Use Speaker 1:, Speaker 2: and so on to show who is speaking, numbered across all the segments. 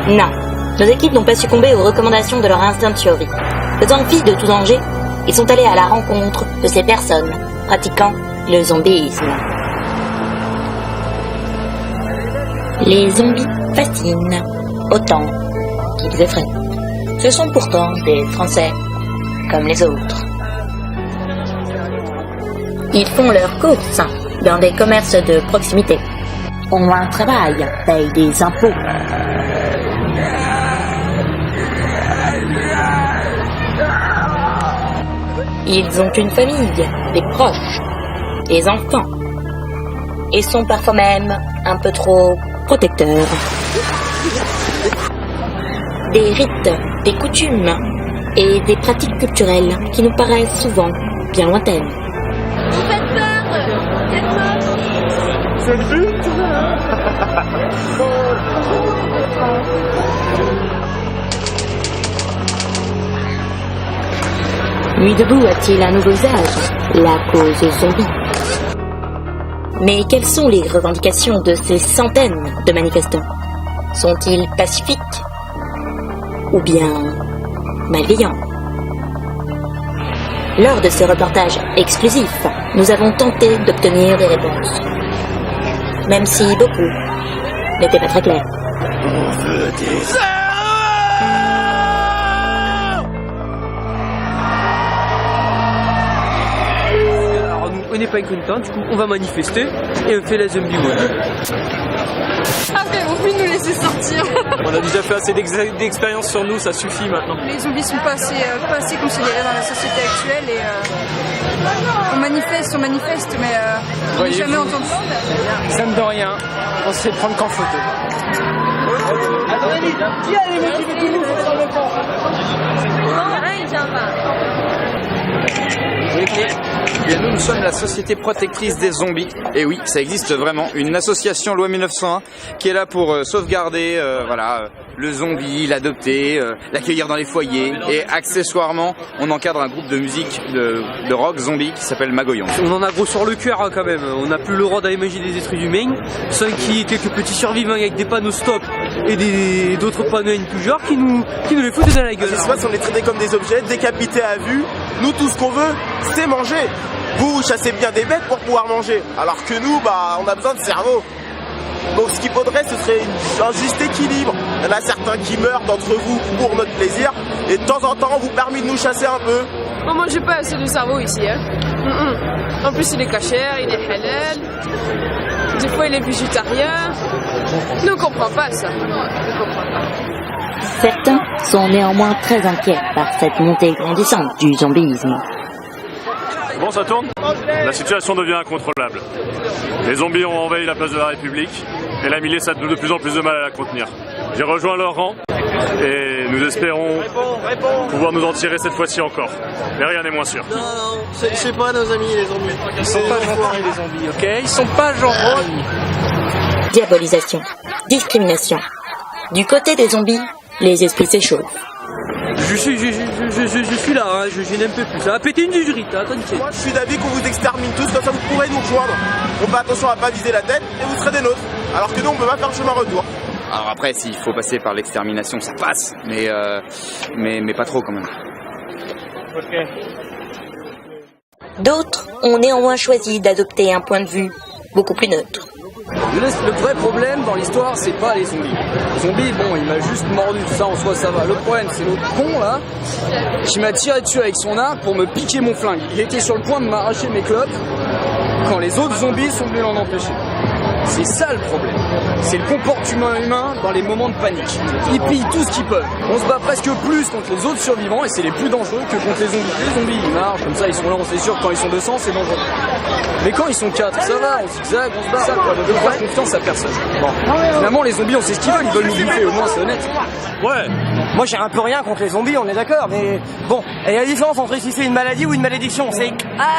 Speaker 1: Non, nos équipes n'ont pas succombé aux recommandations de leur instinct de survie. Faisant fi de tout danger, ils sont allés à la rencontre de ces personnes pratiquant le zombisme. Les zombies fascinent autant qu'ils effraient. Ce sont pourtant des Français comme les autres. Ils font leurs courses dans des commerces de proximité, ont un travail, payent des impôts. Ils ont une famille, des proches, des enfants, et sont parfois même un peu trop protecteurs. Des rites, des coutumes et des pratiques culturelles qui nous paraissent souvent bien lointaines.
Speaker 2: Vous faites peur.
Speaker 3: C'est le but.
Speaker 1: Nuit debout a-t-il un nouveau visage, la cause zombie. Mais quelles sont les revendications de ces centaines de manifestants? Sont-ils pacifiques ou bien malveillants? Lors de ce reportage exclusif, nous avons tenté d'obtenir des réponses, même si beaucoup n'étaient pas très clairs.
Speaker 3: On veut des
Speaker 4: On n'est pas contents, du coup on va manifester et on fait la zombie wall.
Speaker 2: Après, on peut nous laisser sortir.
Speaker 4: On a déjà fait assez d'expérience sur nous, ça suffit maintenant.
Speaker 2: Les zombies sont pas assez considérés dans la société actuelle et on manifeste, mais on n'est jamais entendu.
Speaker 4: Ça ne donne rien, on se fait prendre qu'en photo. Attendez, qui a les motivés tout le monde dans le camp?
Speaker 5: Bien, nous sommes la Société protectrice des zombies. Et oui, ça existe vraiment. Une association loi 1901 qui est là pour sauvegarder le zombie, l'adopter, l'accueillir dans les foyers. Et accessoirement, on encadre un groupe de musique de rock zombie qui s'appelle Magoyon.
Speaker 4: On en a gros sur le cœur quand même. On n'a plus le droit d'aller manger des êtres humains. Sans qu'il y ait quelques petits survivants avec des panneaux stop et d'autres panneaux tout genre qui nous les foutent dans la gueule.
Speaker 3: Ce qui se passe, on est traités comme des objets, décapités à vue. Nous, tout ce qu'on veut, c'est manger. Vous chassez bien des bêtes pour pouvoir manger, alors que nous, on a besoin de cerveau. Donc ce qu'il faudrait, ce serait un juste équilibre. Il y en a certains qui meurent d'entre vous pour notre plaisir, et de temps en temps, on vous permet de nous chasser un peu.
Speaker 2: On mange pas assez de cerveau ici. En plus, il est cachère, il est halal. Des fois, il est végétarien. Nous, on comprend pas ça.
Speaker 1: Certains sont néanmoins très inquiets par cette montée grandissante du zombisme.
Speaker 6: Bon, ça tourne. La situation devient incontrôlable. Les zombies ont envahi la place de la République et la milice a de plus en plus de mal à la contenir. J'ai rejoint leur rang et nous espérons pouvoir nous en tirer cette fois-ci encore. Mais rien n'est moins sûr.
Speaker 3: Non, c'est pas nos amis les zombies.
Speaker 4: Ils sont pas gentils les zombies, ok? Ils sont pas gentils.
Speaker 1: Diabolisation, discrimination. Du côté des zombies, les esprits s'échauffent.
Speaker 4: Je suis là, hein, je n'aime plus. Ça va péter une dujurite, hein, t'inquiète.
Speaker 3: Moi, je suis d'avis qu'on vous extermine tous, comme ça vous pourrez nous rejoindre. On fait attention à pas viser la tête et vous serez des nôtres. Alors que nous, on peut pas faire le chemin retour.
Speaker 5: Alors après, s'il faut passer par l'extermination, ça passe, mais pas trop quand même.
Speaker 1: D'autres ont néanmoins choisi d'adopter un point de vue beaucoup plus neutre.
Speaker 7: Le vrai problème dans l'histoire, c'est pas les zombies. Les zombies, bon, il m'a juste mordu, ça en soi ça va. Le problème, c'est l'autre con là, qui m'a tiré dessus avec son arme pour me piquer mon flingue. Il était sur le point de m'arracher mes clopes quand les autres zombies sont venus l'en empêcher. C'est ça le problème. C'est le comportement humain dans les moments de panique. Ils pillent tout ce qu'ils peuvent. On se bat presque plus contre les autres survivants et c'est les plus dangereux que contre les zombies. Les zombies, ils marchent, comme ça ils sont là, on sait sûr que quand ils sont 200, c'est dangereux. Mais quand ils sont 4, ça va, on zigzag, on se bat, ça quoi. Ne faire confiance à personne. Bon. Finalement, les zombies, on sait ce qu'ils veulent nous bouffer, au moins c'est honnête.
Speaker 4: Ouais.
Speaker 8: Moi j'ai un peu rien contre les zombies, on est d'accord, mais bon, il y a la différence entre si c'est une maladie ou une malédiction. C'est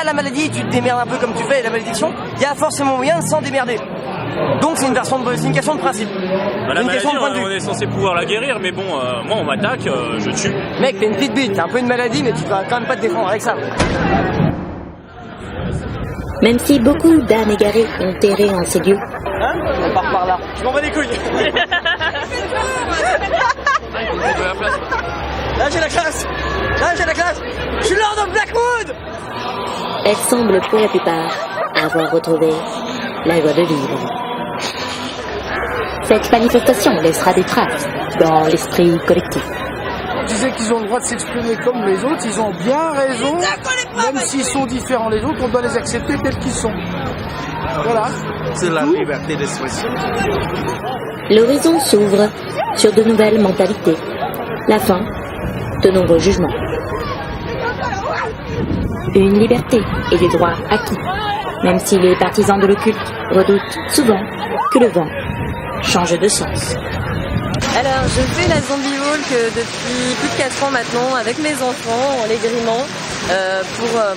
Speaker 8: la maladie, tu te démerdes un peu comme tu fais, et la malédiction, il y a forcément moyen de s'en démerder. Donc c'est une question de principe.
Speaker 6: Bah, la maladie, on est censé pouvoir la guérir, mais bon, moi on m'attaque, je tue.
Speaker 8: Mec, t'es une petite bite, t'as un peu une maladie, mais tu vas quand même pas te défendre avec ça.
Speaker 1: Même si beaucoup d'âmes égarées ont erré en ces lieux,
Speaker 8: On part par là.
Speaker 3: Je m'en bats les couilles.
Speaker 1: Elles semblent pour la plupart avoir retrouvé la joie de vivre. Cette manifestation laissera des traces dans l'esprit collectif.
Speaker 9: On disait qu'ils ont le droit de s'exprimer comme les autres, ils ont bien raison, même s'ils sont différents les autres, on doit les accepter tels qu'ils sont. Voilà.
Speaker 3: C'est la liberté d'expression.
Speaker 1: L'horizon s'ouvre sur de nouvelles mentalités, la fin de nombreux jugements. Une liberté et des droits acquis, même si les partisans de l'occulte redoutent souvent que le vent change de sens.
Speaker 10: Alors, je fais la zombie walk depuis plus de 4 ans maintenant avec mes enfants en les grimant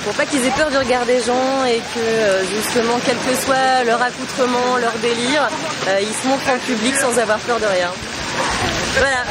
Speaker 10: pour pas qu'ils aient peur du regard des gens et que justement, quel que soit leur accoutrement, leur délire, ils se montrent en public sans avoir peur de rien. Voilà.